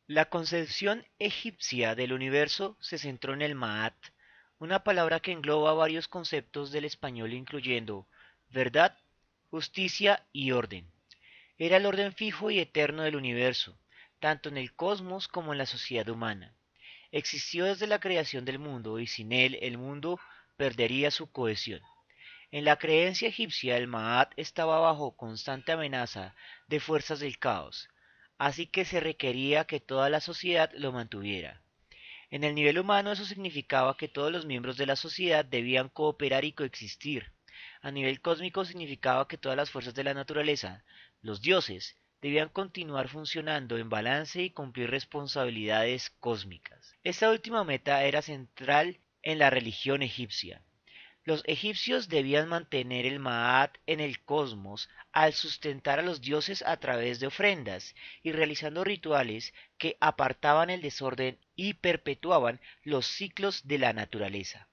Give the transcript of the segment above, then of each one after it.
La concepción egipcia del universo se centró en el Ma'at, una palabra que engloba varios conceptos del español incluyendo verdad, justicia y orden. Era el orden fijo y eterno del universo, tanto en el cosmos como en la sociedad humana. Existió desde la creación del mundo y sin él el mundo perdería su cohesión. En la creencia egipcia el Ma'at estaba bajo constante amenaza de fuerzas del caos, así que se requería que toda la sociedad lo mantuviera. En el nivel humano eso significaba que todos los miembros de la sociedad debían cooperar y coexistir. A nivel cósmico significaba que todas las fuerzas de la naturaleza, los dioses, debían continuar funcionando en balance y cumplir responsabilidades cósmicas. Esta última meta era central en la religión egipcia. Los egipcios debían mantener el Maat en el cosmos al sustentar a los dioses a través de ofrendas y realizando rituales que apartaban el desorden y perpetuaban los ciclos de la naturaleza.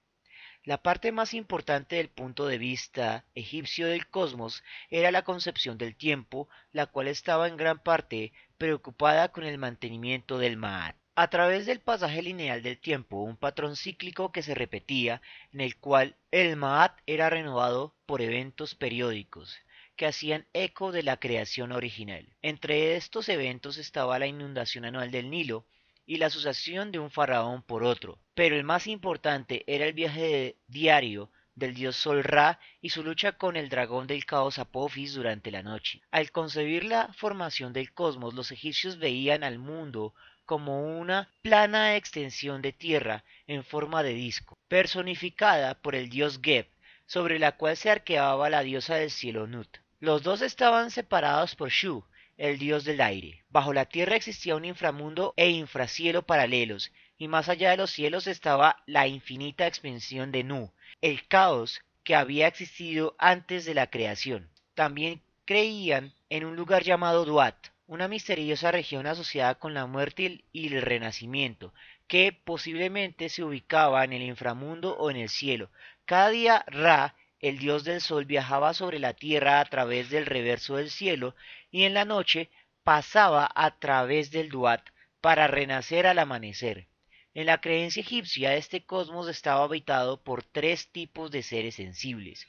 La parte más importante del punto de vista egipcio del cosmos era la concepción del tiempo, la cual estaba en gran parte preocupada con el mantenimiento del Maat. A través del pasaje lineal del tiempo, un patrón cíclico que se repetía, en el cual el Maat era renovado por eventos periódicos que hacían eco de la creación original. Entre estos eventos estaba la inundación anual del Nilo, y la sucesión de un faraón por otro, pero el más importante era el viaje diario del dios Sol Ra y su lucha con el dragón del caos Apophis durante la noche. Al concebir la formación del cosmos, los egipcios veían al mundo como una plana extensión de tierra en forma de disco, personificada por el dios Geb, sobre la cual se arqueaba la diosa del cielo Nut. Los dos estaban separados por Shu, el dios del aire. Bajo la tierra existía un inframundo e infracielo paralelos, y más allá de los cielos estaba la infinita expansión de Nu, el caos que había existido antes de la creación. También creían en un lugar llamado Duat, una misteriosa región asociada con la muerte y el renacimiento, que posiblemente se ubicaba en el inframundo o en el cielo. Cada día Ra, el dios del sol, viajaba sobre la tierra a través del reverso del cielo y en la noche pasaba a través del Duat para renacer al amanecer. En la creencia egipcia este cosmos estaba habitado por tres tipos de seres sensibles.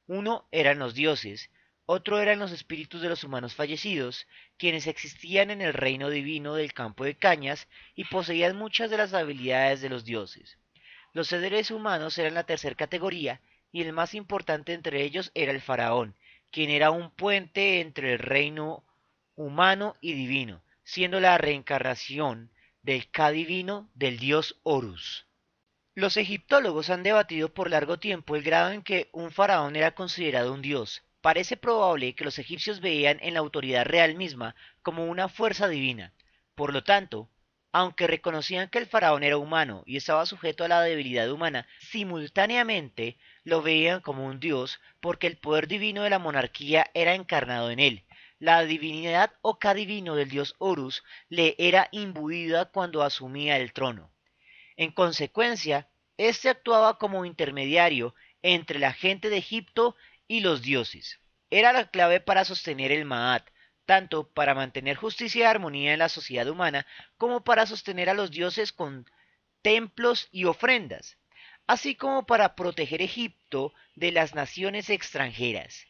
Uno eran los dioses, otro eran los espíritus de los humanos fallecidos, quienes existían en el reino divino del campo de cañas y poseían muchas de las habilidades de los dioses. Los seres humanos eran la tercera categoría y el más importante entre ellos era el faraón, quien era un puente entre el reino humano y divino, siendo la reencarnación del Ka divino del dios Horus. Los egiptólogos han debatido por largo tiempo el grado en que un faraón era considerado un dios. Parece probable que los egipcios veían en la autoridad real misma como una fuerza divina. Por lo tanto, aunque reconocían que el faraón era humano y estaba sujeto a la debilidad humana, simultáneamente lo veían como un dios porque el poder divino de la monarquía era encarnado en él. La divinidad o cadivino del dios Horus le era imbuida cuando asumía el trono. En consecuencia, éste actuaba como intermediario entre la gente de Egipto y los dioses. Era la clave para sostener el Maat, tanto para mantener justicia y armonía en la sociedad humana, como para sostener a los dioses con templos y ofrendas, así como para proteger Egipto de las naciones extranjeras.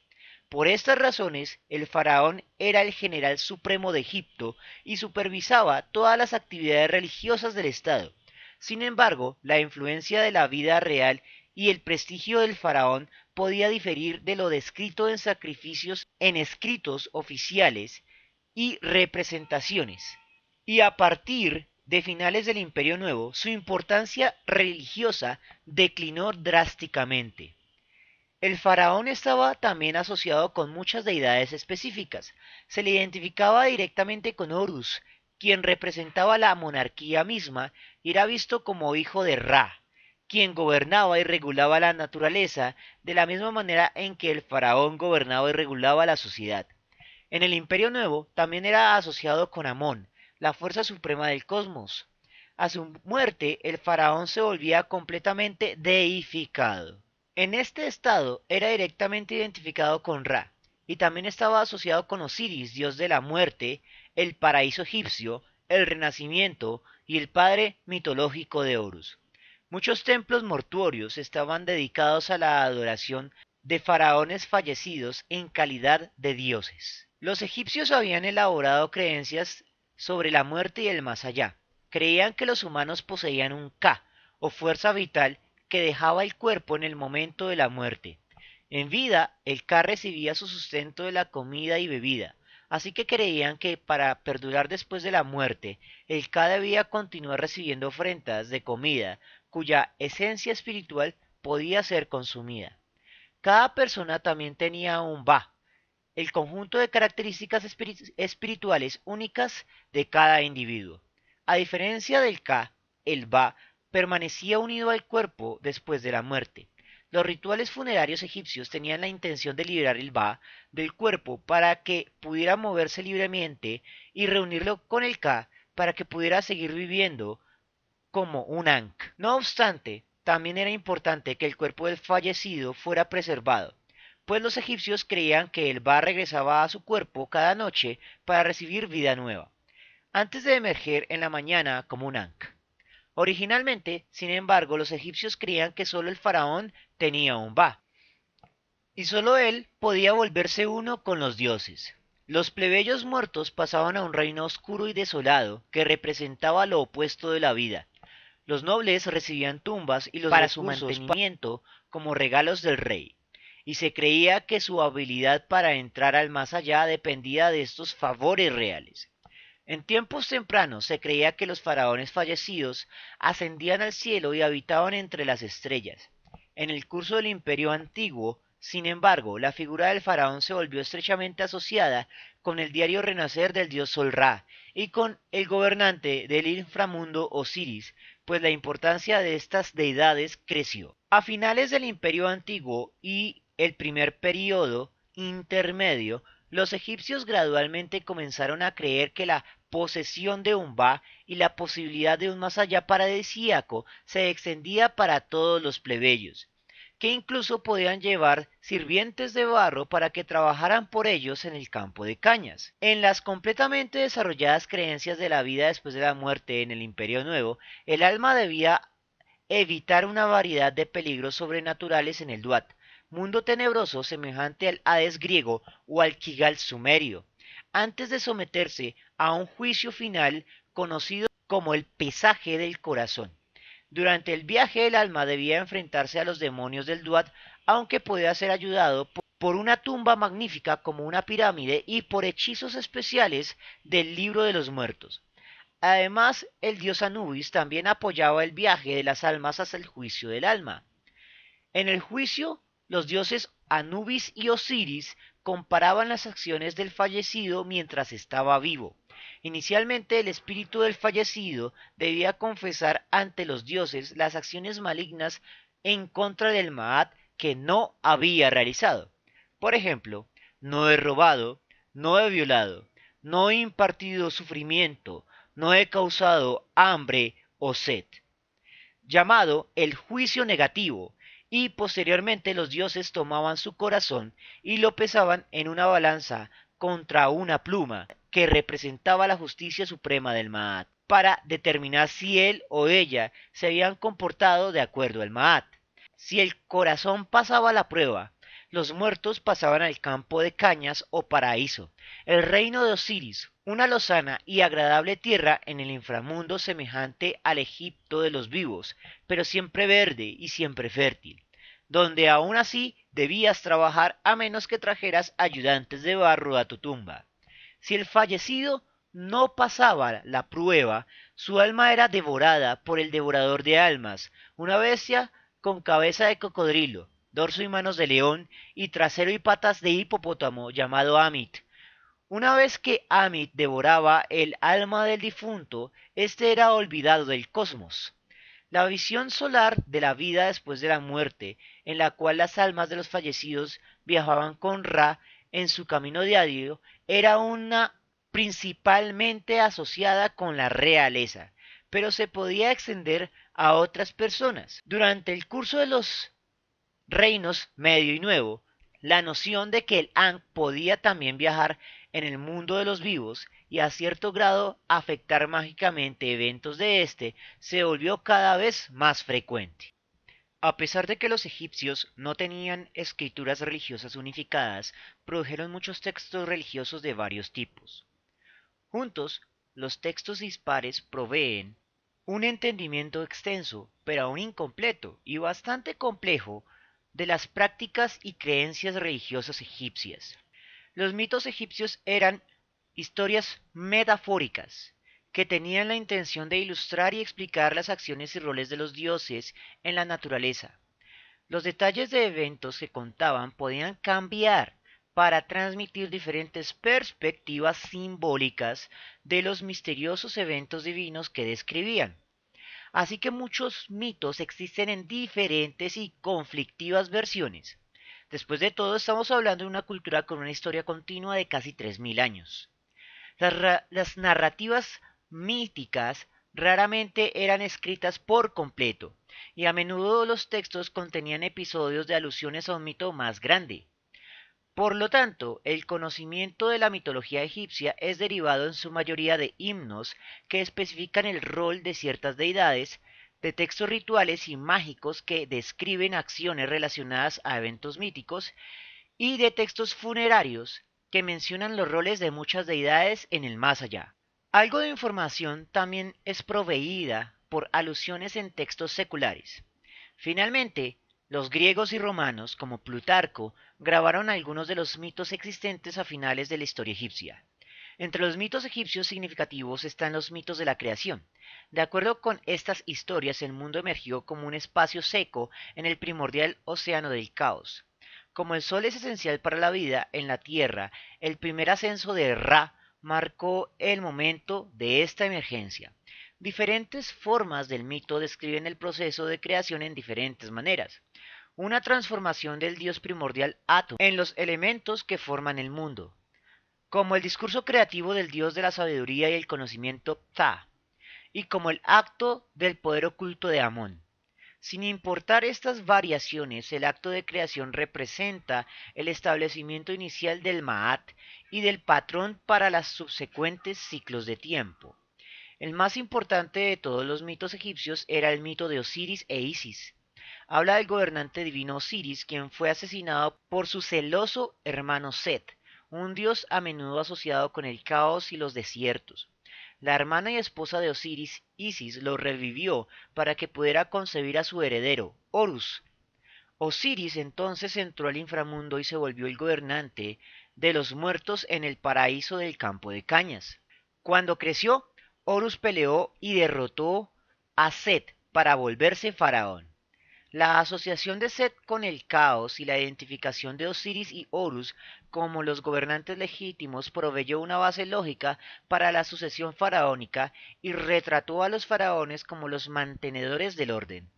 Por estas razones, el faraón era el general supremo de Egipto y supervisaba todas las actividades religiosas del Estado. Sin embargo, la influencia de la vida real y el prestigio del faraón podía diferir de lo descrito en sacrificios en escritos oficiales y representaciones. Y a partir de finales del Imperio Nuevo, su importancia religiosa declinó drásticamente. El faraón estaba también asociado con muchas deidades específicas. Se le identificaba directamente con Horus, quien representaba la monarquía misma y era visto como hijo de Ra, quien gobernaba y regulaba la naturaleza de la misma manera en que el faraón gobernaba y regulaba la sociedad. En el Imperio Nuevo también era asociado con Amón, la fuerza suprema del cosmos. A su muerte, el faraón se volvía completamente deificado. En este estado era directamente identificado con Ra, y también estaba asociado con Osiris, dios de la muerte, el paraíso egipcio, el renacimiento y el padre mitológico de Horus. Muchos templos mortuorios estaban dedicados a la adoración de faraones fallecidos en calidad de dioses. Los egipcios habían elaborado creencias sobre la muerte y el más allá. Creían que los humanos poseían un Ka, o fuerza vital, que dejaba el cuerpo en el momento de la muerte. En vida, el Ka recibía su sustento de la comida y bebida, así que creían que para perdurar después de la muerte, el Ka debía continuar recibiendo ofrendas de comida cuya esencia espiritual podía ser consumida. Cada persona también tenía un Ba, el conjunto de características espirituales únicas de cada individuo. A diferencia del Ka, el Ba permanecía unido al cuerpo después de la muerte. Los rituales funerarios egipcios tenían la intención de liberar el Ba del cuerpo para que pudiera moverse libremente y reunirlo con el Ka para que pudiera seguir viviendo como un Ankh. No obstante, también era importante que el cuerpo del fallecido fuera preservado, pues los egipcios creían que el Ba regresaba a su cuerpo cada noche para recibir vida nueva, antes de emerger en la mañana como un Ankh. Originalmente, sin embargo, los egipcios creían que solo el faraón tenía un Ba, y solo él podía volverse uno con los dioses. Los plebeyos muertos pasaban a un reino oscuro y desolado que representaba lo opuesto de la vida. Los nobles recibían tumbas y los para su mantenimiento como regalos del rey, y se creía que su habilidad para entrar al más allá dependía de estos favores reales. En tiempos tempranos se creía que los faraones fallecidos ascendían al cielo y habitaban entre las estrellas. En el curso del Imperio Antiguo, sin embargo, la figura del faraón se volvió estrechamente asociada con el diario renacer del dios Sol Ra y con el gobernante del inframundo Osiris, pues la importancia de estas deidades creció. A finales del Imperio Antiguo y el primer período intermedio, los egipcios gradualmente comenzaron a creer que la posesión de un Ba y la posibilidad de un más allá paradisíaco se extendía para todos los plebeyos, que incluso podían llevar sirvientes de barro para que trabajaran por ellos en el campo de cañas. En las completamente desarrolladas creencias de la vida después de la muerte en el Imperio Nuevo, el alma debía evitar una variedad de peligros sobrenaturales en el Duat, mundo tenebroso semejante al Hades griego o al Kigal sumerio, antes de someterse a un juicio final conocido como el pesaje del corazón. Durante el viaje el alma debía enfrentarse a los demonios del Duat, aunque podía ser ayudado por una tumba magnífica como una pirámide y por hechizos especiales del libro de los muertos. Además, el dios Anubis también apoyaba el viaje de las almas hacia el juicio del alma. En el juicio, los dioses Anubis y Osiris comparaban las acciones del fallecido mientras estaba vivo. Inicialmente, el espíritu del fallecido debía confesar ante los dioses las acciones malignas en contra del Maat que no había realizado. Por ejemplo, no he robado, no he violado, no he impartido sufrimiento, no he causado hambre o sed, llamado el juicio negativo, y posteriormente los dioses tomaban su corazón y lo pesaban en una balanza contra una pluma que representaba la justicia suprema del Maat, para determinar si él o ella se habían comportado de acuerdo al Maat. Si el corazón pasaba la prueba, los muertos pasaban al campo de cañas o paraíso, el reino de Osiris, una lozana y agradable tierra en el inframundo semejante al Egipto de los vivos, pero siempre verde y siempre fértil, donde aún así debías trabajar a menos que trajeras ayudantes de barro a tu tumba. Si el fallecido no pasaba la prueba, su alma era devorada por el devorador de almas, una bestia con cabeza de cocodrilo, dorso y manos de león, y trasero y patas de hipopótamo llamado Amit. Una vez que Amit devoraba el alma del difunto, éste era olvidado del cosmos. La visión solar de la vida después de la muerte, en la cual las almas de los fallecidos viajaban con Ra en su camino diario, era una principalmente asociada con la realeza, pero se podía extender a otras personas. Durante el curso de los reinos medio y nuevo, la noción de que el Ankh podía también viajar en el mundo de los vivos y a cierto grado afectar mágicamente eventos de este se volvió cada vez más frecuente. A pesar de que los egipcios no tenían escrituras religiosas unificadas, produjeron muchos textos religiosos de varios tipos. Juntos, los textos dispares proveen un entendimiento extenso, pero aún incompleto y bastante complejo, de las prácticas y creencias religiosas egipcias. Los mitos egipcios eran historias metafóricas que tenían la intención de ilustrar y explicar las acciones y roles de los dioses en la naturaleza. Los detalles de eventos que contaban podían cambiar para transmitir diferentes perspectivas simbólicas de los misteriosos eventos divinos que describían. Así que muchos mitos existen en diferentes y conflictivas versiones. Después de todo, estamos hablando de una cultura con una historia continua de casi 3000 años. Las narrativas míticas raramente eran escritas por completo, y a menudo los textos contenían episodios de alusiones a un mito más grande. Por lo tanto, el conocimiento de la mitología egipcia es derivado en su mayoría de himnos que especifican el rol de ciertas deidades, de textos rituales y mágicos que describen acciones relacionadas a eventos míticos, y de textos funerarios que mencionan los roles de muchas deidades en el más allá. Algo de información también es proveída por alusiones en textos seculares. Finalmente, los griegos y romanos, como Plutarco, grabaron algunos de los mitos existentes a finales de la historia egipcia. Entre los mitos egipcios significativos están los mitos de la creación. De acuerdo con estas historias, el mundo emergió como un espacio seco en el primordial océano del caos. Como el sol es esencial para la vida en la tierra, el primer ascenso de Ra marcó el momento de esta emergencia. Diferentes formas del mito describen el proceso de creación en diferentes maneras. Una transformación del dios primordial Atum en los elementos que forman el mundo, como el discurso creativo del dios de la sabiduría y el conocimiento Ptah, y como el acto del poder oculto de Amón. Sin importar estas variaciones, el acto de creación representa el establecimiento inicial del Maat y del patrón para los subsecuentes ciclos de tiempo. El más importante de todos los mitos egipcios era el mito de Osiris e Isis. Habla del gobernante divino Osiris, quien fue asesinado por su celoso hermano Set, un dios a menudo asociado con el caos y los desiertos. La hermana y esposa de Osiris, Isis, lo revivió para que pudiera concebir a su heredero, Horus. Osiris entonces entró al inframundo y se volvió el gobernante de los muertos en el paraíso del campo de cañas. Cuando creció, Horus peleó y derrotó a Set para volverse faraón. La asociación de Set con el caos y la identificación de Osiris y Horus como los gobernantes legítimos proveyó una base lógica para la sucesión faraónica y retrató a los faraones como los mantenedores del orden.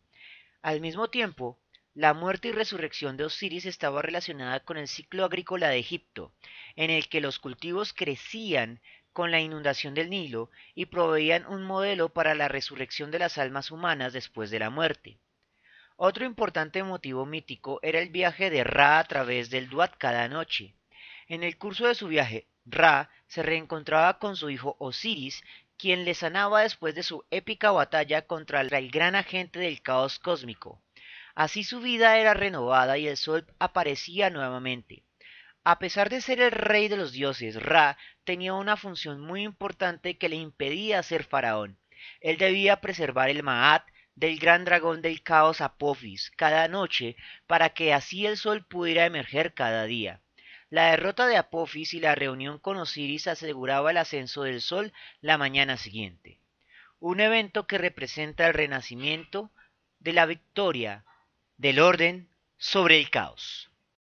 Al mismo tiempo, la muerte y resurrección de Osiris estaba relacionada con el ciclo agrícola de Egipto, en el que los cultivos crecían con la inundación del Nilo y proveían un modelo para la resurrección de las almas humanas después de la muerte. Otro importante motivo mítico era el viaje de Ra a través del Duat cada noche. En el curso de su viaje, Ra se reencontraba con su hijo Osiris, quien le sanaba después de su épica batalla contra el gran agente del caos cósmico. Así su vida era renovada y el sol aparecía nuevamente. A pesar de ser el rey de los dioses, Ra tenía una función muy importante que le impedía ser faraón. Él debía preservar el Maat del gran dragón del caos Apophis cada noche para que así el sol pudiera emerger cada día. La derrota de Apophis y la reunión con Osiris aseguraba el ascenso del sol la mañana siguiente, un evento que representa el renacimiento de la victoria del orden sobre el caos.